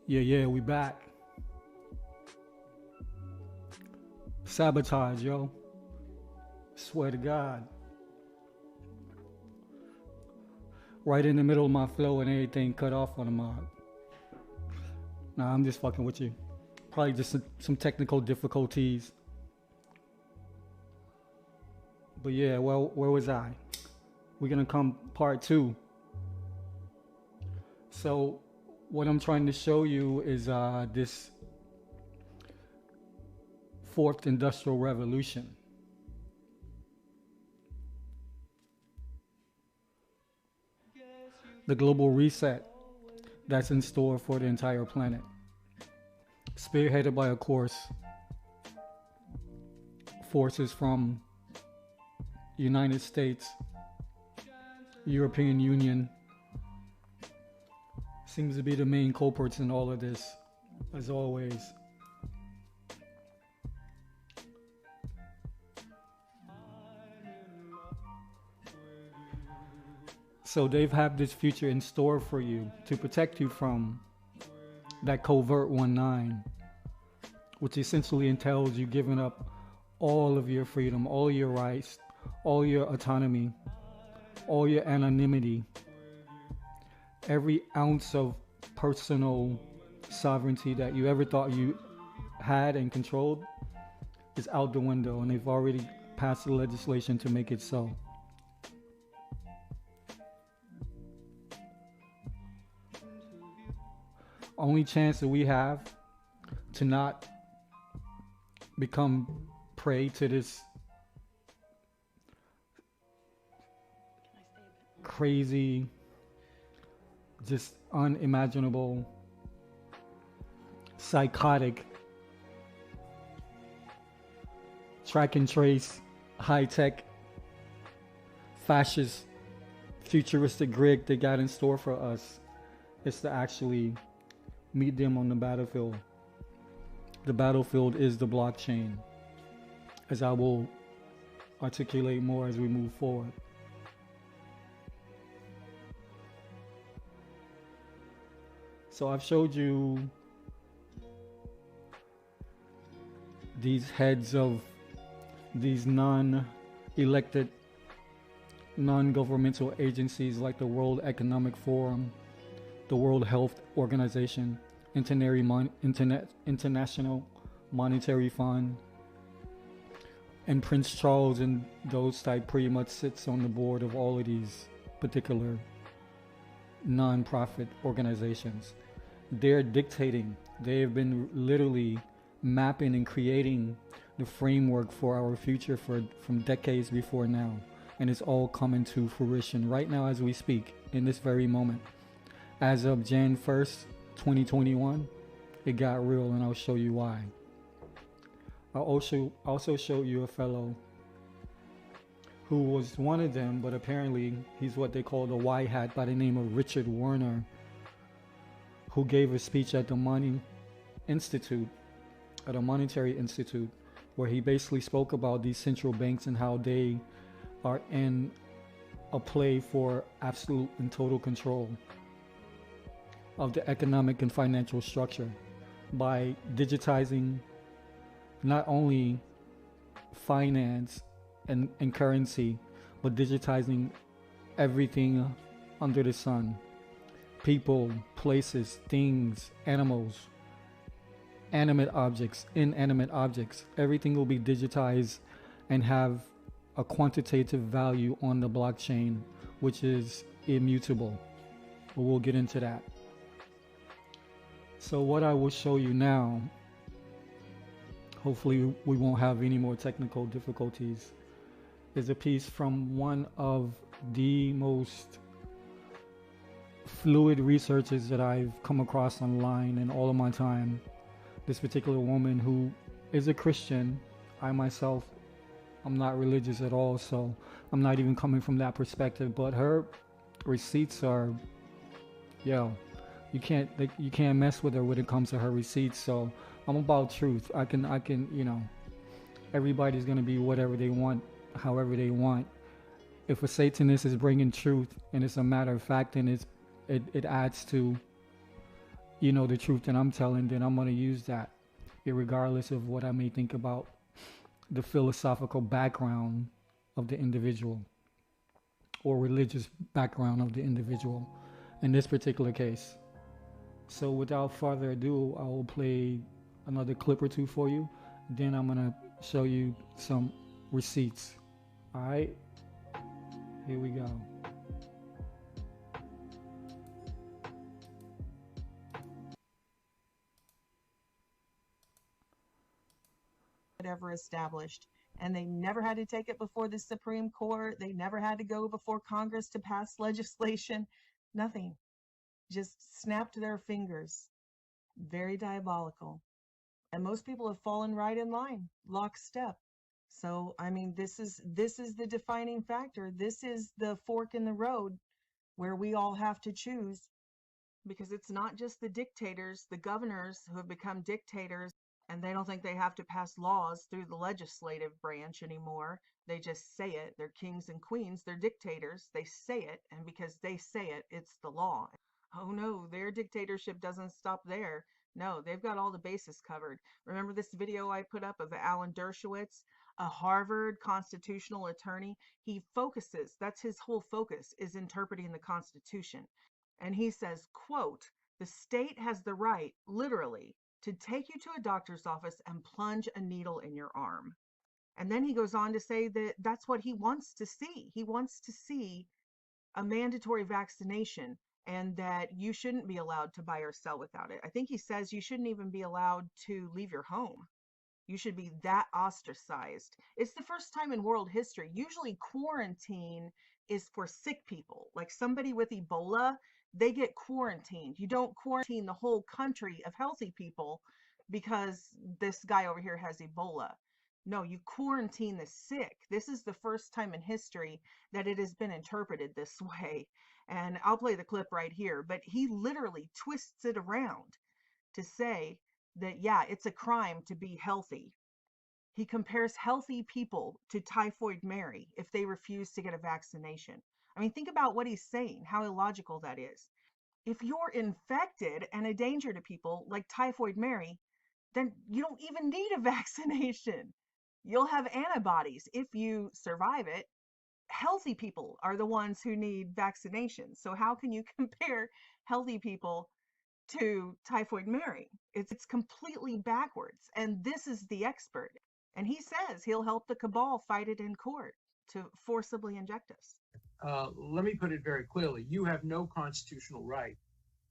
Yeah, we back. Sabotage, yo. Swear to God. Right in the middle of my flow and everything cut off on the mod. Nah, I'm just fucking with you. Probably just some technical difficulties. But yeah, well, where was I? We're gonna come part two. So, what I'm trying to show you is this fourth industrial revolution. The global reset that's in store for the entire planet. Spearheaded by, of course, forces from United States, European Union, seems to be the main culprits in all of this, as always. So they've had this future in store for you to protect you from that covert 19, which essentially entails you giving up all of your freedom, all your rights, all your autonomy, all your anonymity, every ounce of personal sovereignty that you ever thought you had and controlled is out the window, and they've already passed the legislation to make it so. Only chance that we have to not become prey to this crazy, just unimaginable, psychotic, track and trace, high-tech, fascist, futuristic grid they got in store for us is to actually meet them on the battlefield. The battlefield is the blockchain, as I will articulate more as we move forward. So I've showed you these heads of these non-elected, non-governmental agencies like the World Economic Forum, the World Health Organization, International Monetary Fund, and Prince Charles and those type pretty much sits on the board of all of these particular non-profit organizations. They're dictating. They have been literally mapping and creating the framework for our future from decades before now, and it's all coming to fruition right now as we speak, in this very moment. As of Jan 1st, 2021, it got real, and I'll show you why. I'll also show you a fellow who was one of them, but apparently he's what they call the Y hat, by the name of Richard Werner, who gave a speech at the Monetary Institute, where he basically spoke about these central banks and how they are in a play for absolute and total control of the economic and financial structure by digitizing not only finance and currency, but digitizing everything under the sun. People, places, things, animals, animate objects, inanimate objects. Everything will be digitized and have a quantitative value on the blockchain, which is immutable. But we'll get into that. So what I will show you now, hopefully we won't have any more technical difficulties, is a piece from one of the most fluid researches that I've come across online in all of my time. This particular woman who is a Christian. I myself, I'm not religious at all, so I'm not even coming from that perspective, but her receipts are, you can't mess with her when it comes to her receipts. So I'm about truth. I can, everybody's gonna be whatever they want, however they want. If a Satanist is bringing truth and it's a matter of fact, and it adds to, the truth that I'm telling, then I'm going to use that, regardless of what I may think about the philosophical background of the individual or religious background of the individual in this particular case. So without further ado, I will play another clip or two for you. Then I'm going to show you some receipts. All right, here we go. Ever established, and they never had to take it before the Supreme Court. They never had to go before Congress to pass legislation. Nothing. Just snapped their fingers. Very diabolical. And most people have fallen right in line, lockstep. So, I mean, this is the defining factor. This is the fork in the road where we all have to choose, because it's not just the dictators, the governors who have become dictators, and they don't think they have to pass laws through the legislative branch anymore. They just say it. They're kings and queens. They're dictators. They say it, and because they say it, it's the law. Oh no, their dictatorship doesn't stop there. No, they've got all the bases covered. Remember this video I put up of Alan Dershowitz, a Harvard constitutional attorney? He focuses, that's his whole focus, is interpreting the Constitution. And he says, quote, "The state has the right, literally, to take you to a doctor's office and plunge a needle in your arm." And then he goes on to say that that's what he wants to see. He wants to see a mandatory vaccination, and that you shouldn't be allowed to buy or sell without it. I think he says you shouldn't even be allowed to leave your home. You should be that ostracized. It's the first time in world history. Usually quarantine is for sick people, like somebody with Ebola, they get quarantined. You don't quarantine the whole country of healthy people because this guy over here has Ebola. No, you quarantine the sick. This is the first time in history that it has been interpreted this way. And I'll play the clip right here, but he literally twists it around to say that, yeah, it's a crime to be healthy. He compares healthy people to Typhoid Mary if they refuse to get a vaccination. I mean, think about what he's saying, how illogical that is. If you're infected and a danger to people like Typhoid Mary, then you don't even need a vaccination. You'll have antibodies if you survive it. Healthy people are the ones who need vaccinations. So how can you compare healthy people to Typhoid Mary? It's completely backwards. And this is the expert. And he says he'll help the cabal fight it in court to forcibly inject us. Let me put it very clearly. You have no constitutional right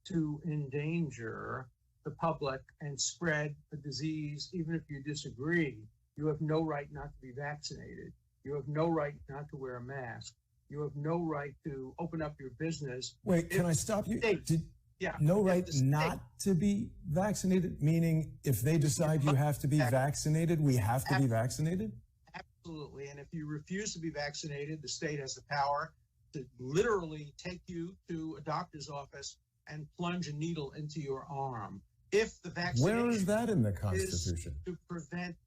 to endanger the public and spread a disease, even if you disagree. You have no right not to be vaccinated. You have no right not to wear a mask. You have no right to open up your business. Wait, can I stop you? Yeah. No right not to be vaccinated, meaning if they decide you have to be vaccinated, we have to be vaccinated? Absolutely. And if you refuse to be vaccinated, the state has the power to literally take you to a doctor's office and plunge a needle into your arm. If the vaccination Where is that in the Constitution?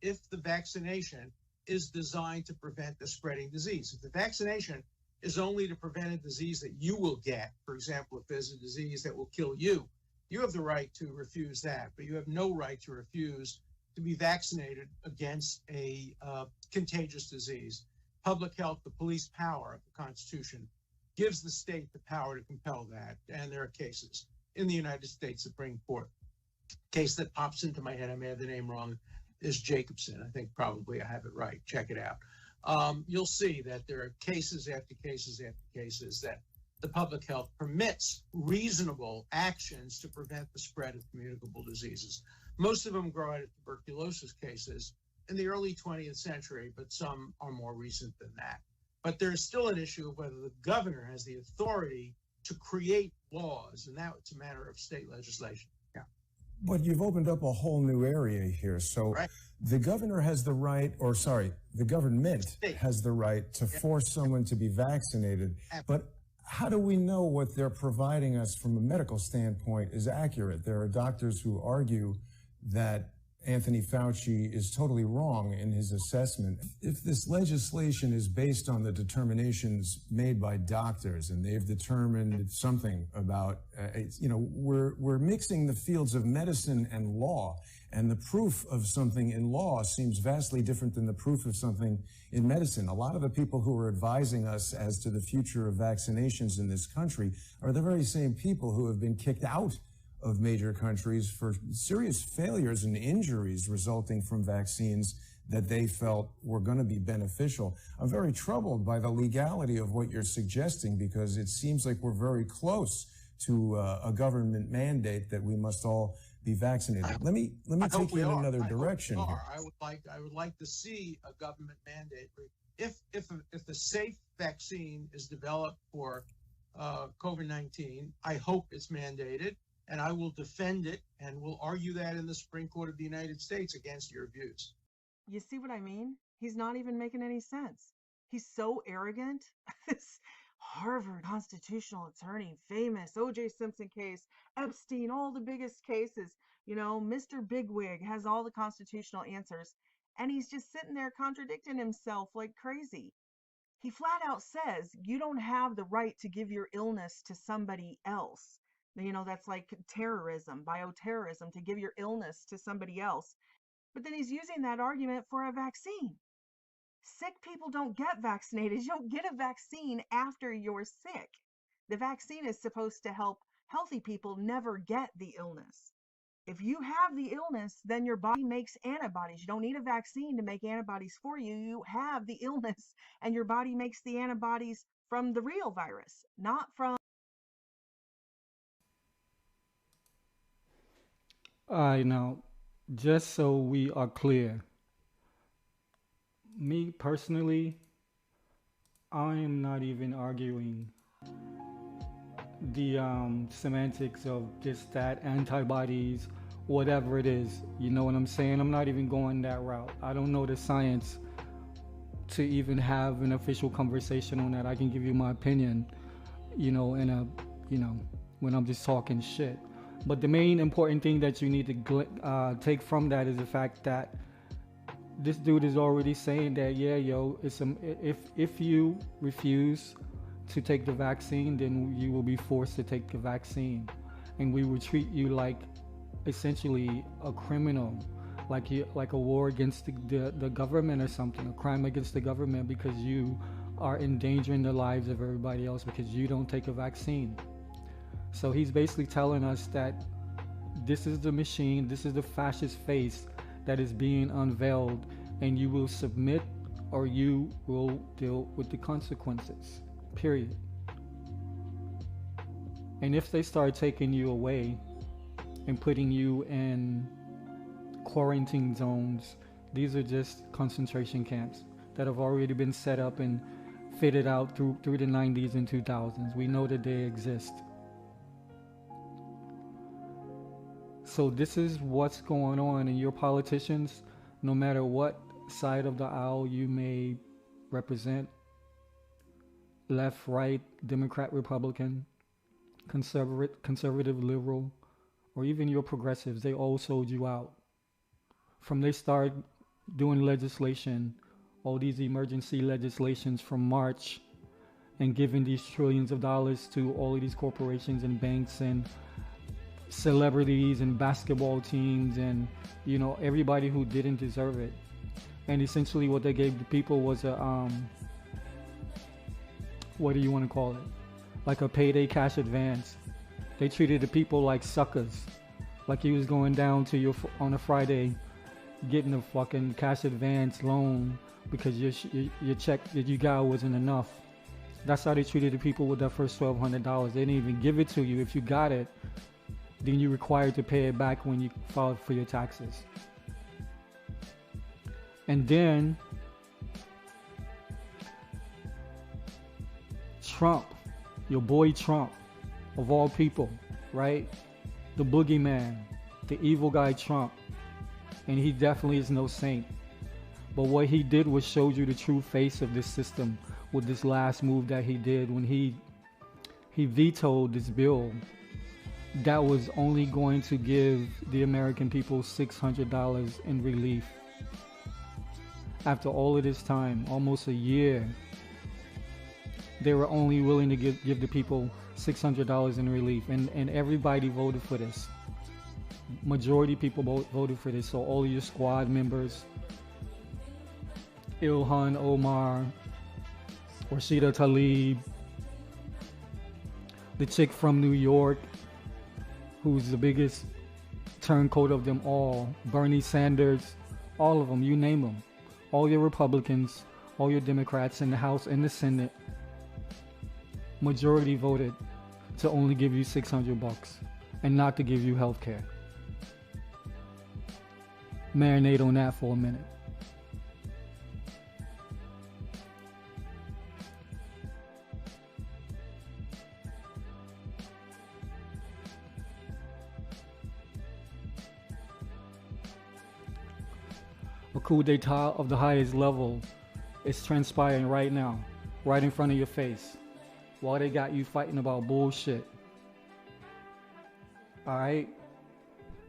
If the vaccination is designed to prevent the spreading disease. If the vaccination is only to prevent a disease that you will get, for example, if there's a disease that will kill you, you have the right to refuse that, but you have no right to refuse to be vaccinated against a contagious disease. Public health, the police power of the Constitution, gives the state the power to compel that. And there are cases in the United States Supreme Court. Case that pops into my head, I may have the name wrong, is Jacobson. I think probably I have it right. Check it out. You'll see that there are cases after cases after cases that the public health permits reasonable actions to prevent the spread of communicable diseases. Most of them grow out of tuberculosis cases in the early 20th century, but some are more recent than that. But there's still an issue of whether the governor has the authority to create laws, and that's a matter of state legislation. Yeah. But you've opened up a whole new area here. So the governor has the right, or sorry, the government has the right to force someone to be vaccinated. But how do we know what they're providing us from a medical standpoint is accurate? There are doctors who argue that Anthony Fauci is totally wrong in his assessment. If this legislation is based on the determinations made by doctors and they've determined something about, we're mixing the fields of medicine and law, and the proof of something in law seems vastly different than the proof of something in medicine. A lot of the people who are advising us as to the future of vaccinations in this country are the very same people who have been kicked out of major countries for serious failures and injuries resulting from vaccines that they felt were going to be beneficial. I'm very troubled by the legality of what you're suggesting, because it seems like we're very close to a government mandate that we must all be vaccinated. Let me take you in another direction here. I would like to see a government mandate. If a safe vaccine is developed for COVID-19, I hope it's mandated, and I will defend it and will argue that in the Supreme Court of the United States against your views. You see what I mean? He's not even making any sense. He's so arrogant. This Harvard constitutional attorney, famous O.J. Simpson case, Epstein, all the biggest cases, Mr. Bigwig has all the constitutional answers, and he's just sitting there contradicting himself like crazy. He flat out says you don't have the right to give your illness to somebody else. That's like terrorism, bioterrorism, to give your illness to somebody else. But then he's using that argument for a vaccine. Sick people don't get vaccinated. You don't get a vaccine after you're sick. The vaccine is supposed to help healthy people never get the illness. If you have the illness, then your body makes antibodies. You don't need a vaccine to make antibodies for you. You have the illness, and your body makes the antibodies from the real virus, not from... Now, just so we are clear, me personally, I am not even arguing the semantics of this, that, antibodies, whatever it is. You know what I'm saying? I'm not even going that route. I don't know the science to even have an official conversation on that. I can give you my opinion, when I'm just talking shit. But the main important thing that you need to take from that is the fact that this dude is already saying that, if you refuse to take the vaccine, then you will be forced to take the vaccine, and we will treat you like essentially a criminal, like a war against the government or something, a crime against the government, because you are endangering the lives of everybody else because you don't take a vaccine. So he's basically telling us that this is the machine, this is the fascist face that is being unveiled, and you will submit or you will deal with the consequences, period. And if they start taking you away and putting you in quarantine zones, these are just concentration camps that have already been set up and fitted out through the 90s and 2000s. We know that they exist. So this is what's going on, and your politicians, no matter what side of the aisle you may represent, left, right, Democrat, Republican, conservative, liberal, or even your progressives, they all sold you out. From they start doing legislation, all these emergency legislations from March, and giving these trillions of dollars to all of these corporations and banks and celebrities and basketball teams and everybody who didn't deserve it. And essentially what they gave the people was a what do you want to call it, like a payday cash advance. They treated the people like suckers, like you was going down to your on a Friday getting a fucking cash advance loan because your check that you got wasn't enough. That's how they treated the people with that first $1,200. They didn't even give it to you. If you got it, then you're required to pay it back when you file for your taxes. And then Trump, your boy Trump, of all people, right? The boogeyman, the evil guy Trump. And he definitely is no saint. But what he did was showed you the true face of this system with this last move that he did when he vetoed this bill that was only going to give the American people $600 in relief. After all of this time, almost a year, they were only willing to give the people $600 in relief, and everybody voted for this. Majority people voted for this. So all of your squad members, Ilhan Omar, Rashida Tlaib, the chick from New York, who's the biggest turncoat of them all, Bernie Sanders, all of them, you name them. All your Republicans, all your Democrats in the House and the Senate, majority voted to only give you $600 and not to give you health care. Marinate on that for a minute. A coup d'etat of the highest level is transpiring right now, right in front of your face, while they got you fighting about bullshit. Alright?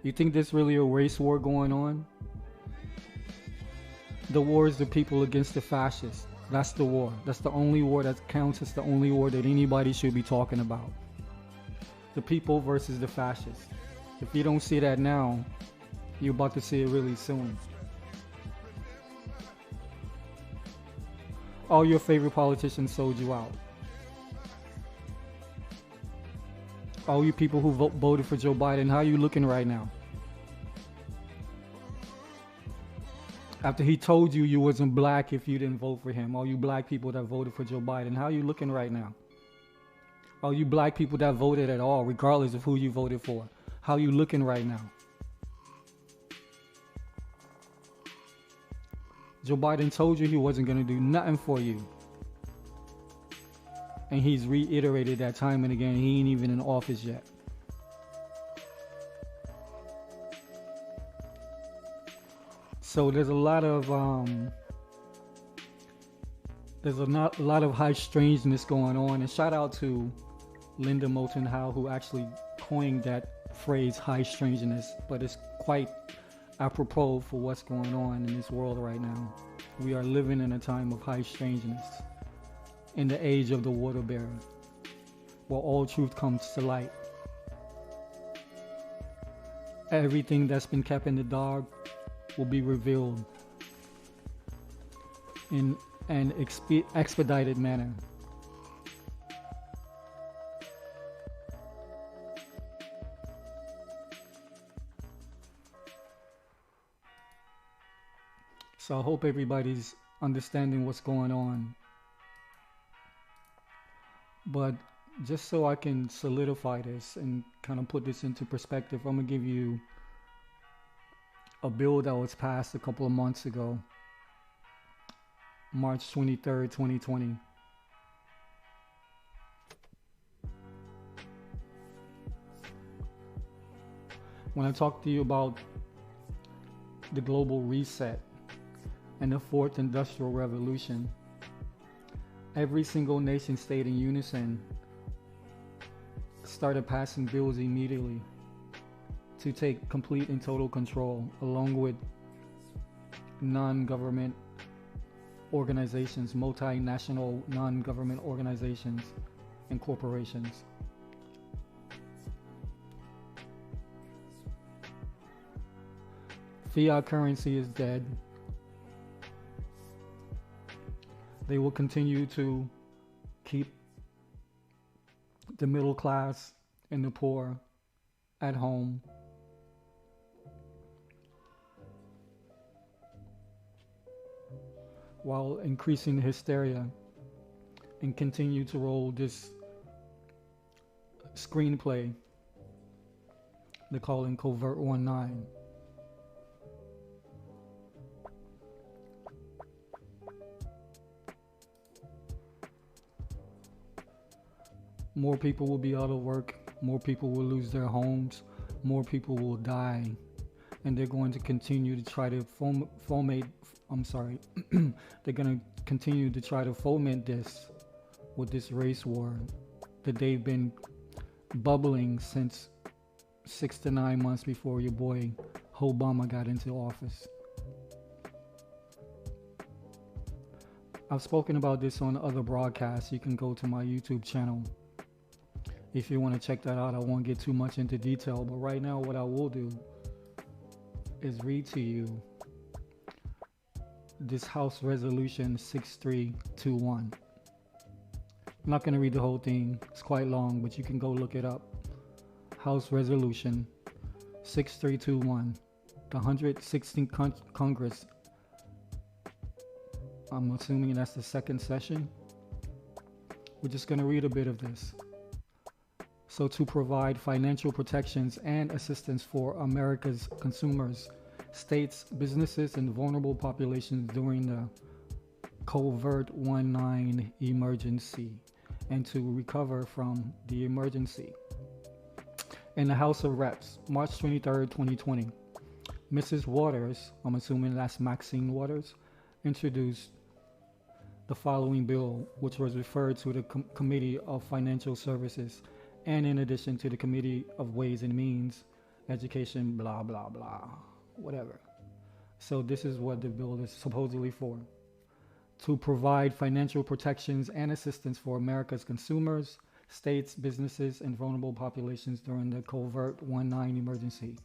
You think there's really a race war going on? The war is the people against the fascists. That's the war. That's the only war that counts. It's the only war that anybody should be talking about. The people versus the fascists. If you don't see that now, you're about to see it really soon. All your favorite politicians sold you out. All you people who voted for Joe Biden, how are you looking right now? After he told you you wasn't black if you didn't vote for him, all you black people that voted for Joe Biden, how are you looking right now? All you black people that voted at all, regardless of who you voted for, how are you looking right now? Joe Biden told you he wasn't going to do nothing for you. And he's reiterated that time and again. He ain't even in office yet. So there's a lot of high strangeness going on. And shout out to Linda Moulton Howe, who actually coined that phrase, high strangeness. But it's quite apropos for what's going on in this world right now. We are living in a time of high strangeness, in the age of the water bearer, where all truth comes to light. Everything that's been kept in the dark will be revealed in an expedited manner. So I hope everybody's understanding what's going on. But just so I can solidify this and kind of put this into perspective, I'm going to give you a bill that was passed a couple of months ago, March 23rd, 2020. When I talk to you about the global reset and the fourth industrial revolution, every single nation state in unison started passing bills immediately to take complete and total control, along with non-government organizations, multinational non-government organizations and corporations. Fiat currency is dead. They will continue to keep the middle class and the poor at home. While increasing the hysteria, and continue to roll this screenplay they're calling Covert 19. More people will be out of work, more people will lose their homes, more people will die, and they're going to continue to try to they're going to continue to try to foment this with this race war that they've been bubbling since 6 to 9 months before your boy Obama got into office. I've spoken about this on other broadcasts. You can go to my YouTube channel if you want to check that out. I won't get too much into detail, but right now what I will do is read to you this House Resolution 6321. I'm not going to read the whole thing. It's quite long, but you can go look it up. House Resolution 6321. The 116th Congress. I'm assuming that's the second session. We're just going to read a bit of this. So, to provide financial protections and assistance for America's consumers, states, businesses, and vulnerable populations during the COVID-19 emergency, and to recover from the emergency. In the House of Reps, March 23rd, 2020, Mrs. Waters, I'm assuming that's Maxine Waters, introduced the following bill, which was referred to the Committee of Financial Services, and in addition to the Committee of Ways and Means, Education, blah, blah, blah, whatever. So this is what the bill is supposedly for. To provide financial protections and assistance for America's consumers, states, businesses, and vulnerable populations during the COVID-19 emergency.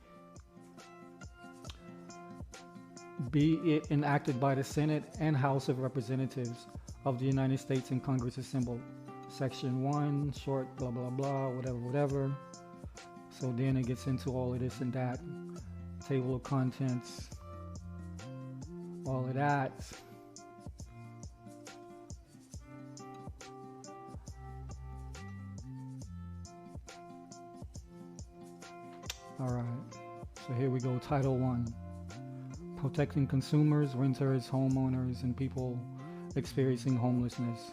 Be it enacted by the Senate and House of Representatives of the United States and Congress assembled. Section 1, short, blah, blah, blah, whatever, whatever. So then it gets into all of this and that. Table of contents. All of that. All right. So here we go. Title 1. Protecting consumers, renters, homeowners, and people experiencing homelessness.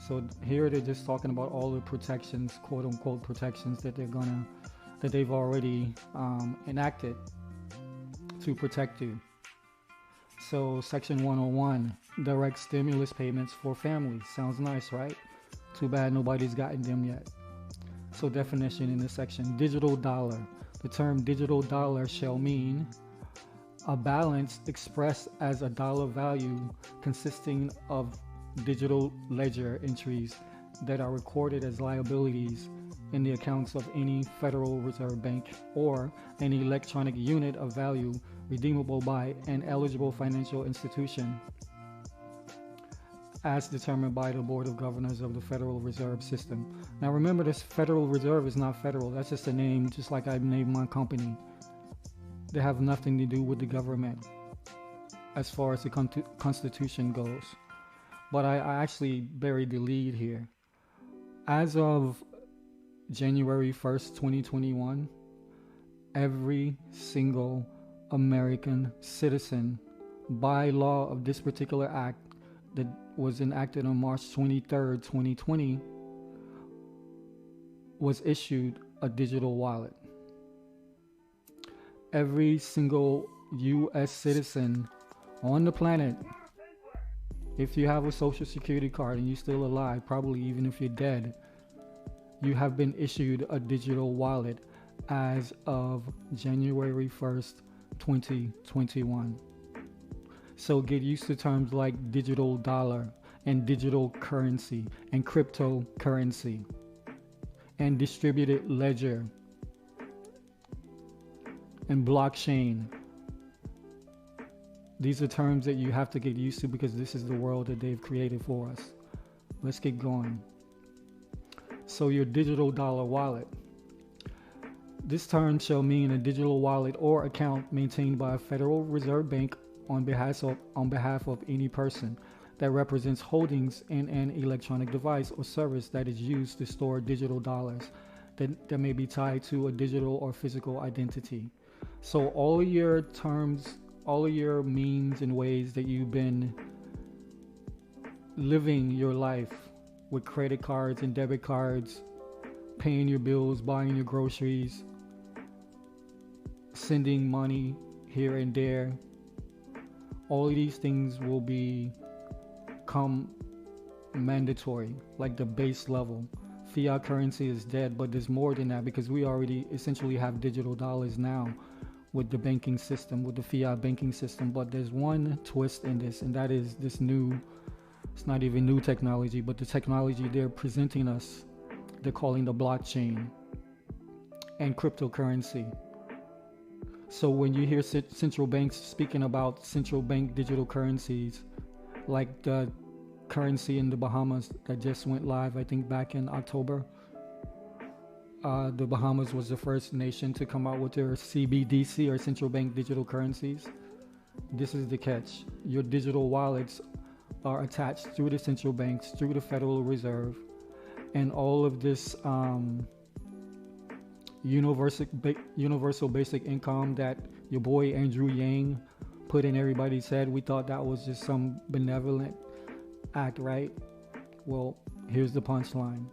So here they're just talking about all the protections, quote unquote protections that they've already enacted to protect you. So Section 101, direct stimulus payments for families. Sounds nice, right? Too bad nobody's gotten them yet. So definition in this section, digital dollar. The term digital dollar shall mean a balance expressed as a dollar value consisting of digital ledger entries that are recorded as liabilities in the accounts of any Federal Reserve Bank or any electronic unit of value redeemable by an eligible financial institution as determined by the Board of Governors of the Federal Reserve System. Now remember, this Federal Reserve is not federal. That's just a name, just like I named my company. They have nothing to do with the government as far as the Constitution goes. But I actually buried the lead here. As of January 1st, 2021, every single American citizen, by law of this particular act that was enacted on March 23rd, 2020, was issued a digital wallet. Every single U.S. citizen on the planet, if you have a social security card and you're still alive, probably even if you're dead, you have been issued a digital wallet as of January 1st, 2021. So get used to terms like digital dollar and digital currency and cryptocurrency and distributed ledger and blockchain. These are terms that you have to get used to because this is the world that they've created for us. Let's get going. So your digital dollar wallet. This term shall mean a digital wallet or account maintained by a Federal Reserve Bank on behalf of any person that represents holdings in an electronic device or service that is used to store digital dollars that may be tied to a digital or physical identity. So all of your terms, all of your means and ways that you've been living your life with credit cards and debit cards, paying your bills, buying your groceries, sending money here and there, all of these things will become mandatory, like the base level fiat currency is dead, but there's more than that, because we already essentially have digital dollars now with the banking system, with the fiat banking system. But there's one twist in this, and that is this new, it's not even new technology, but the technology they're presenting us, they're calling the blockchain and cryptocurrency. So when you hear central banks speaking about central bank digital currencies, like the currency in the Bahamas that just went live, I think back in October, the Bahamas was the first nation to come out with their CBDC, or central bank digital currencies. This is the catch. Your digital wallets are attached through the central banks, through the Federal Reserve, and all of this universal basic income that your boy Andrew Yang put in everybody's head. We thought that was just some benevolent act, right? Well, here's the punchline.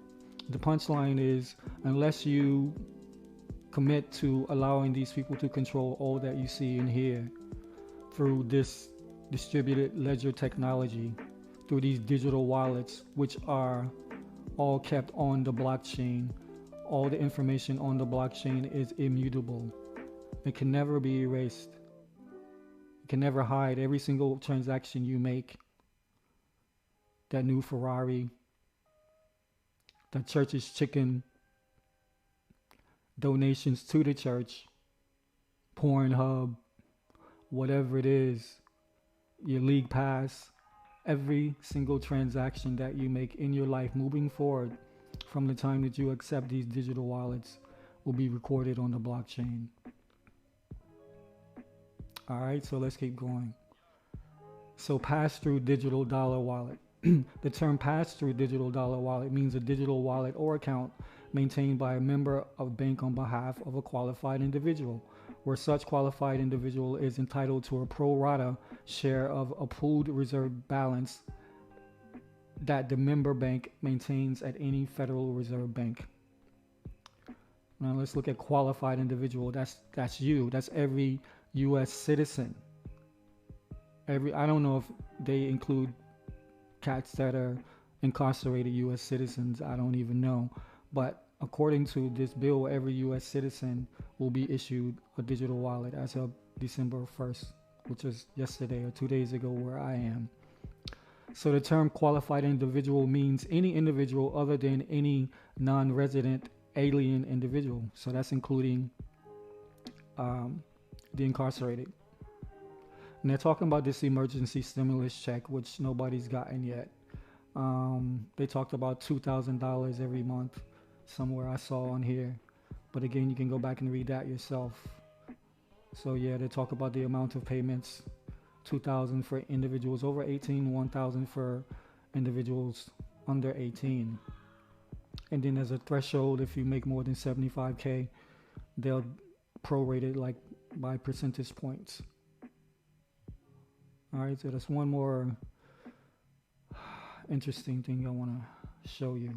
The punchline is, unless you commit to allowing these people to control all that you see and hear through this distributed ledger technology, through these digital wallets, which are all kept on the blockchain, all the information on the blockchain is immutable. It can never be erased. It can never hide. Every single transaction you make, that new Ferrari, the church's chicken, donations to the church, Pornhub, whatever it is, your league pass, every single transaction that you make in your life moving forward from the time that you accept these digital wallets will be recorded on the blockchain. All right, so let's keep going. So pass-through digital dollar wallet. The term pass-through digital dollar wallet means a digital wallet or account maintained by a member of bank on behalf of a qualified individual, where such qualified individual is entitled to a pro rata share of a pooled reserve balance that the member bank maintains at any Federal Reserve Bank. Now let's look at qualified individual. That's you. That's every U.S. citizen. I don't know if they include cats that are incarcerated U.S. citizens. I don't even know. But according to this bill, every U.S. citizen will be issued a digital wallet as of December 1st, which is yesterday or 2 days ago where I am. So the term qualified individual means any individual other than any non-resident alien individual. So that's including the incarcerated. And they're talking about this emergency stimulus check, which nobody's gotten yet. They talked about $2,000 every month somewhere I saw on here. But again, you can go back and read that yourself. So yeah, they talk about the amount of payments. $2,000 for individuals over 18, $1,000 for individuals under 18. And then there's a threshold. If you make more than 75K, they'll prorate it like by percentage points. All right, so that's one more interesting thing I want to show you.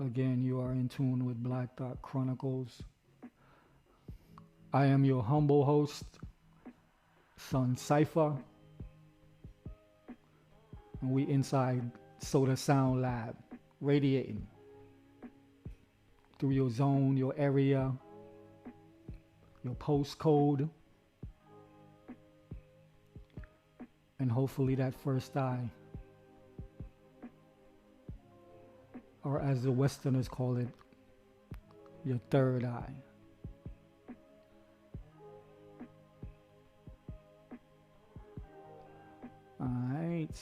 Again, you are in tune with Black Dot Chronicles. I am your humble host, Son Cypher. And we inside Soda Sound Lab, radiating through your zone, your area, your postcode, and hopefully that first eye. Or as the Westerners call it, your third eye. Alright.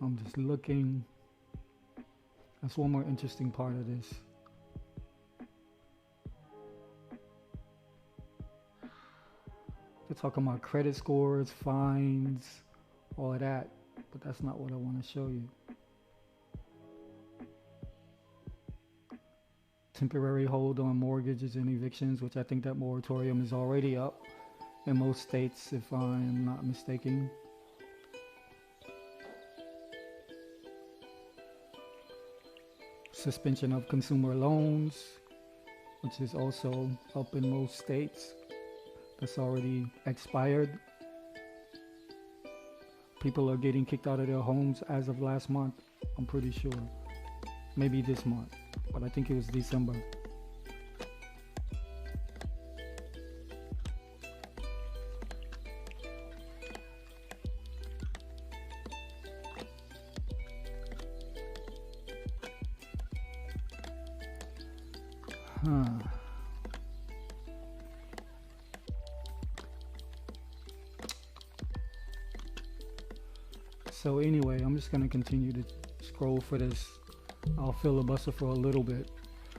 I'm just looking. That's one more interesting part of this. They're talking about credit scores, fines, all of that, but that's not what I want to show you. Temporary hold on mortgages and evictions, which I think that moratorium is already up in most states, if I'm not mistaken. Suspension of consumer loans, which is also up in most states. That's already expired. People are getting kicked out of their homes as of last month, I'm pretty sure. Maybe this month, but I think it was December. So anyway, I'm just gonna continue to scroll for this. I'll filibuster for a little bit,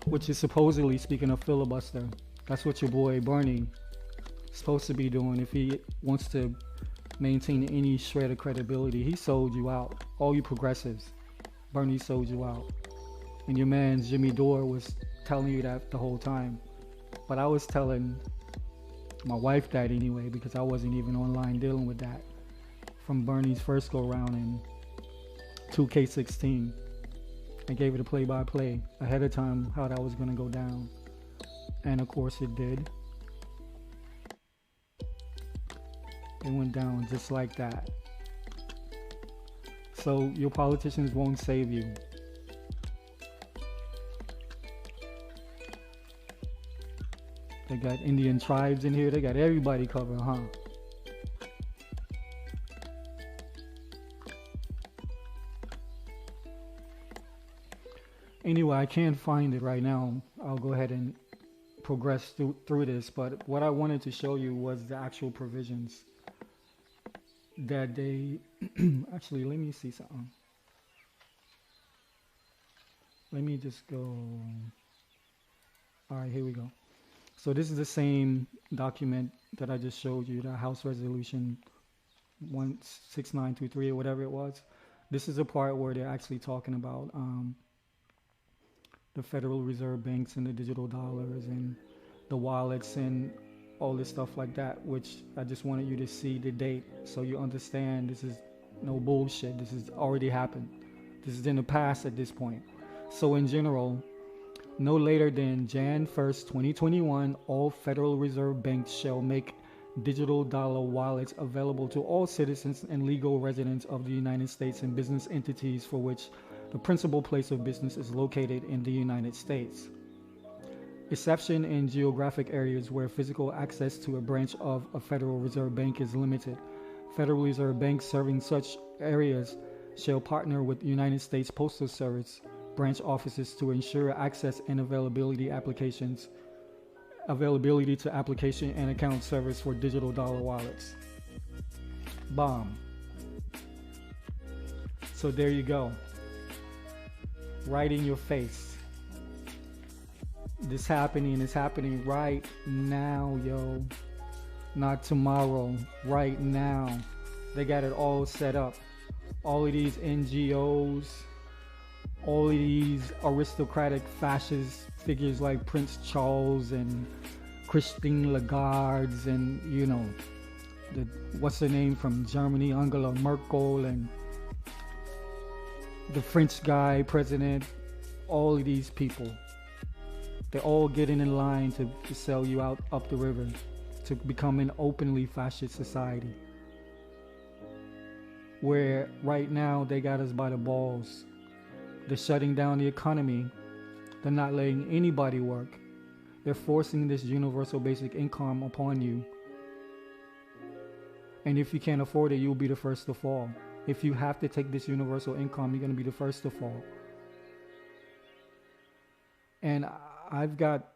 which is supposedly, speaking of filibuster, that's what your boy Bernie is supposed to be doing if he wants to maintain any shred of credibility. He sold you out. All you progressives, Bernie sold you out. And your man Jimmy Dore was telling you that the whole time. But I was telling my wife that anyway, because I wasn't even online dealing with that from Bernie's first go round in 2K16. I gave it a play-by-play ahead of time how that was going to go down. And of course it did. It went down just like that. So your politicians won't save you. They got Indian tribes in here. They got everybody covered, huh? Anyway, I can't find it right now. I'll go ahead and progress through this. But what I wanted to show you was the actual provisions that they... Actually, let me see something. Let me just go... All right, here we go. So this is the same document that I just showed you, the House Resolution 16923 or whatever it was. This is the part where they're actually talking about the Federal Reserve banks and the digital dollars and the wallets and all this stuff like that, which I just wanted you to see the date so you understand this is no bullshit. This has already happened. This is in the past at this point. So in general, no later than Jan 1st, 2021, all Federal Reserve banks shall make digital dollar wallets available to all citizens and legal residents of the United States and business entities for which the principal place of business is located in the United States. Exception in geographic areas where physical access to a branch of a Federal Reserve Bank is limited. Federal Reserve banks serving such areas shall partner with United States Postal Service branch offices to ensure access and availability to application and account service for digital dollar wallets. Bomb. So there you go. Right in your face. This happening is happening right now, yo. Not tomorrow, right now. They got it all set up. All of these NGOs, all of these aristocratic fascist figures like Prince Charles and Christine Lagarde and, you know, what's her name from Germany, Angela Merkel, and the French guy, president, all of these people, they're all getting in line to sell you out up the river, to become an openly fascist society. Where right now they got us by the balls. They're shutting down the economy. They're not letting anybody work. They're forcing this universal basic income upon you. And if you can't afford it, you'll be the first to fall. If you have to take this universal income, you're going to be the first to fall. And I've got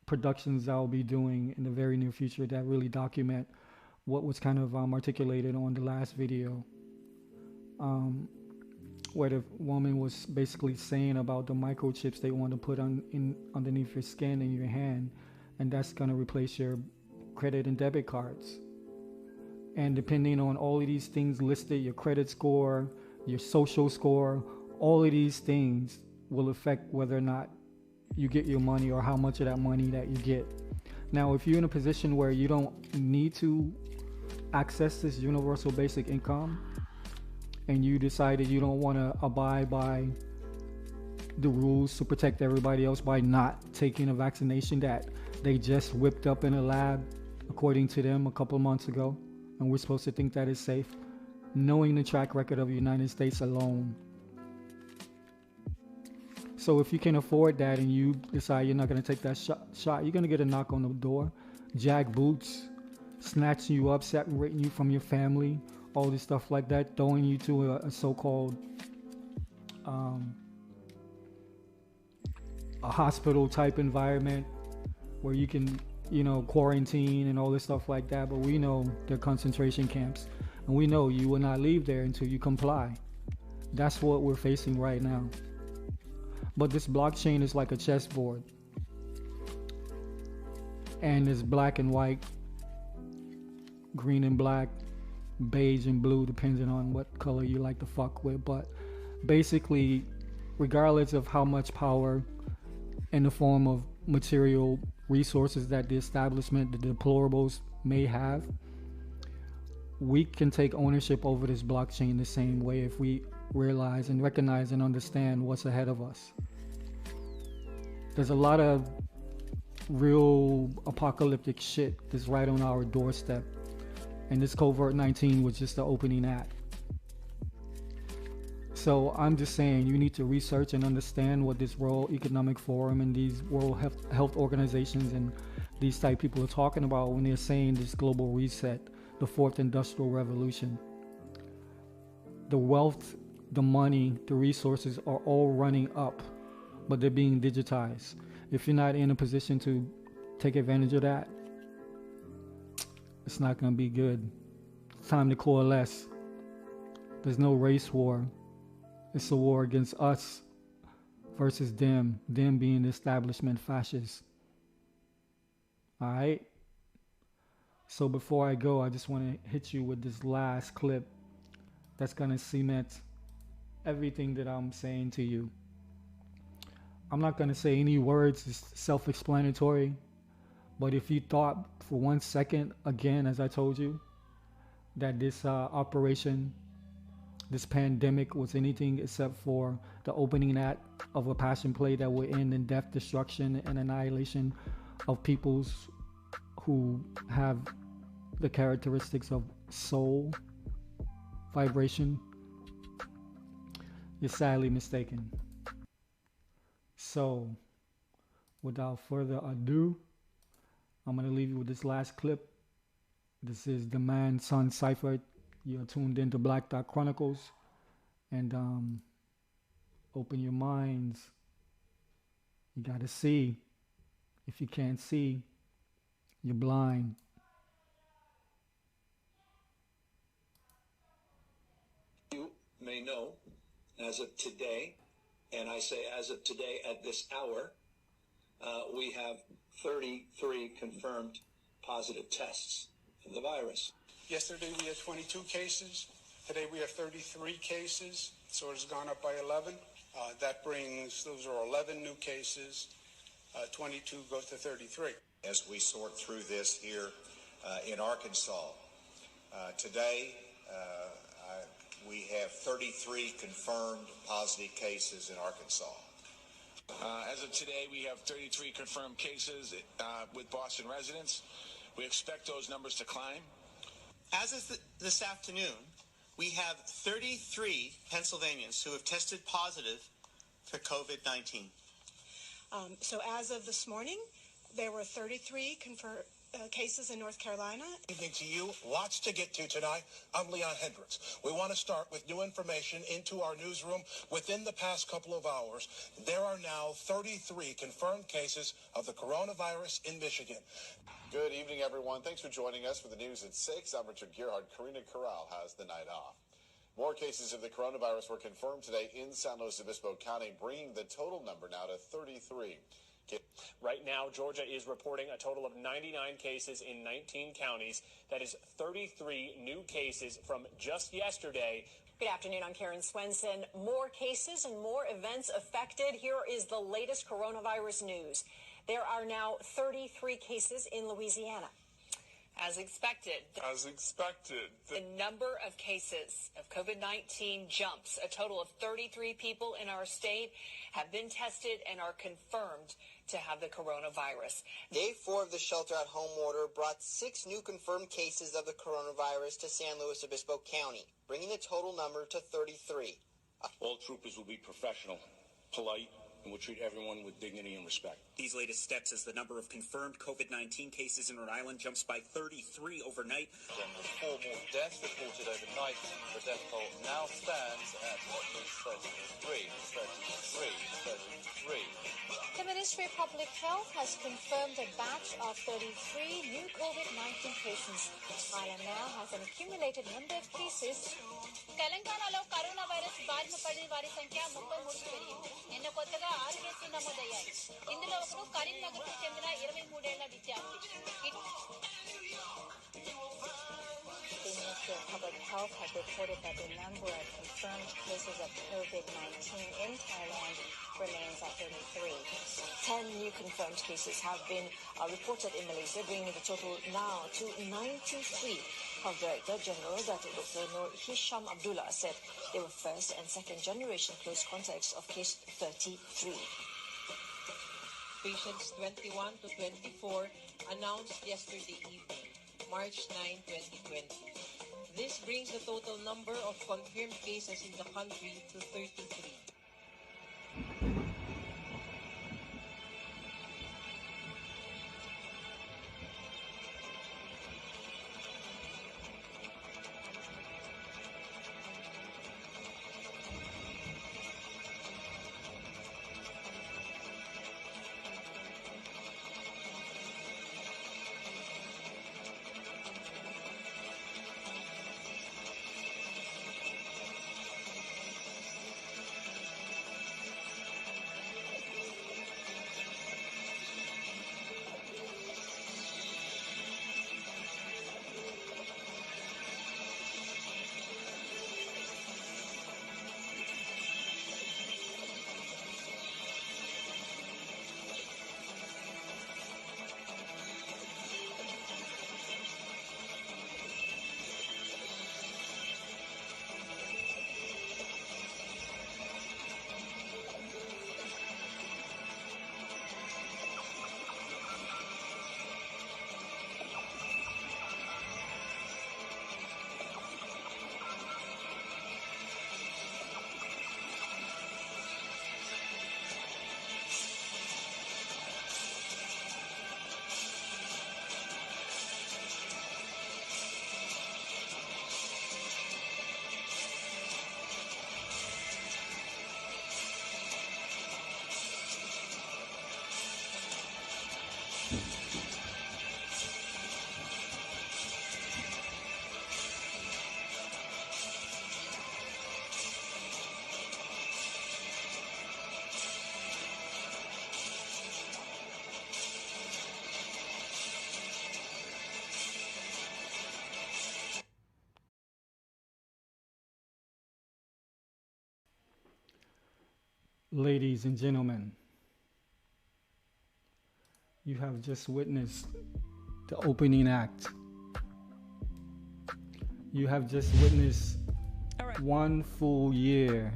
productions I'll be doing in the very near future that really document what was kind of articulated on the last video, where the woman was basically saying about the microchips they want to put underneath your skin and your hand, and that's going to replace your credit and debit cards. And depending on all of these things listed, your credit score, your social score, all of these things will affect whether or not you get your money or how much of that money that you get. Now, if you're in a position where you don't need to access this universal basic income and you decided you don't want to abide by the rules to protect everybody else by not taking a vaccination that they just whipped up in a lab, according to them, a couple months ago, and we're supposed to think that it's safe, knowing the track record of the United States alone. So if you can afford that and you decide you're not going to take that shot, you're going to get a knock on the door, jack boots, snatching you up, separating you from your family, all this stuff like that, throwing you to a so-called a hospital type environment where you can, quarantine and all this stuff like that. But we know they're concentration camps, and we know you will not leave there until you comply. That's what we're facing right now. But this blockchain is like a chessboard, and it's black and white, green and black, beige and blue, depending on what color you like to fuck with. But basically, regardless of how much power in the form of material resources that the establishment, the deplorables, may have, we can take ownership over this blockchain the same way if we realize and recognize and understand what's ahead of us. There's a lot of real apocalyptic shit that's right on our doorstep, and this COVID-19 was just the opening act. So I'm just saying, you need to research and understand what this World Economic Forum and these World Health Organizations and these type people are talking about when they're saying this global reset, the fourth industrial revolution. The wealth, the money, the resources are all running up, but they're being digitized. If you're not in a position to take advantage of that, it's not going to be good. It's time to coalesce. There's no race war. It's a war against us versus them being the establishment fascists. All right? So before I go, I just want to hit you with this last clip that's going to cement everything that I'm saying to you. I'm not going to say any words, it's self-explanatory. But if you thought for 1 second, again, as I told you, that this operation, this pandemic was anything except for the opening act of a passion play that will end in death, destruction, and annihilation of peoples who have the characteristics of soul, vibration, you're sadly mistaken. So, without further ado, I'm going to leave you with this last clip. This is the Man Son Cypher. You're tuned into Black Dot Chronicles. And open your minds. You got to see. If you can't see, you're blind. You may know, as of today, and I say as of today at this hour, we have 33 confirmed positive tests for the virus. Yesterday we had 22 cases. Today we have 33 cases, so it's gone up by 11. That brings, those are 11 new cases. 22 goes to 33. As we sort through this here in Arkansas, today we have 33 confirmed positive cases in Arkansas. As of today, we have 33 confirmed cases with Boston residents. We expect those numbers to climb. As of this afternoon, we have 33 Pennsylvanians who have tested positive for COVID-19. So as of this morning, there were 33 confirmed cases in North Carolina. Good evening to you. Lots to get to tonight. I'm Leon Hendricks. We want to start with new information into our newsroom. Within the past couple of hours, there are now 33 confirmed cases of the coronavirus in Michigan. Good evening, everyone. Thanks for joining us for the news at 6. I'm Richard Gerhard. Karina Corral has the night off. More cases of the coronavirus were confirmed today in San Luis Obispo County, bringing the total number now to 33. Right now, Georgia is reporting a total of 99 cases in 19 counties. That is 33 new cases from just yesterday. Good afternoon, I'm Karen Swenson. More cases and more events affected. Here is the latest coronavirus news. There are now 33 cases in Louisiana. As expected, the number of cases of COVID-19 jumps. A total of 33 people in our state have been tested and are confirmed to have the coronavirus. Day 4 of the shelter-at-home order brought 6 new confirmed cases of the coronavirus to San Luis Obispo County, bringing the total number to 33. All troopers will be professional, polite, and will treat everyone with dignity and respect. These latest steps as the number of confirmed COVID-19 cases in Rhode Island jumps by 33 overnight. And with 4 more deaths reported overnight, the death toll now stands at 33. The Ministry of Public Health has confirmed a batch of 33 new COVID-19 cases. Thailand now has an accumulated number of cases. తెలంగాణలో corona virus బారిన పడిన వారి సంఖ్య 33 పెరిగింది. నిన్న కొత్తగా 6 కేసులు నమోదయ్యాయి. ఇందులో ఒకరు కరీంనగర్కు చెందిన 23 ఏళ్ల విద్యార్థి. The Ministry of Public Health has reported that the number of confirmed cases of COVID-19 in Thailand remains at 33. 10 new confirmed cases have been reported in Malaysia, bringing the total now to 93. Health Director General Dr. Nur Hisham Abdullah said they were first and second generation close contacts of case 33. Patients 21 to 24 announced yesterday evening, March 9, 2020. This brings the total number of confirmed cases in the country to 33. Ladies and gentlemen, you have just witnessed the opening act. You have just witnessed 1 full year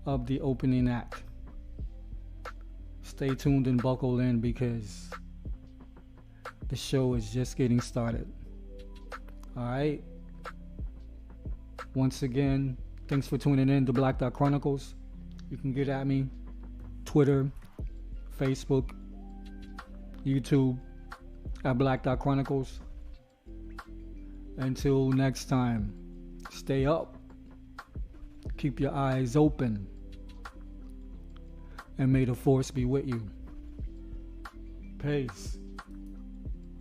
of the opening act. Stay tuned and buckle in because the show is just getting started. All right. Once again, thanks for tuning in to Black Dot Chronicles. You can get at me Twitter, Facebook, YouTube at Black Dot Chronicles. Until next time, stay up, keep your eyes open, and may the force be with you. Peace.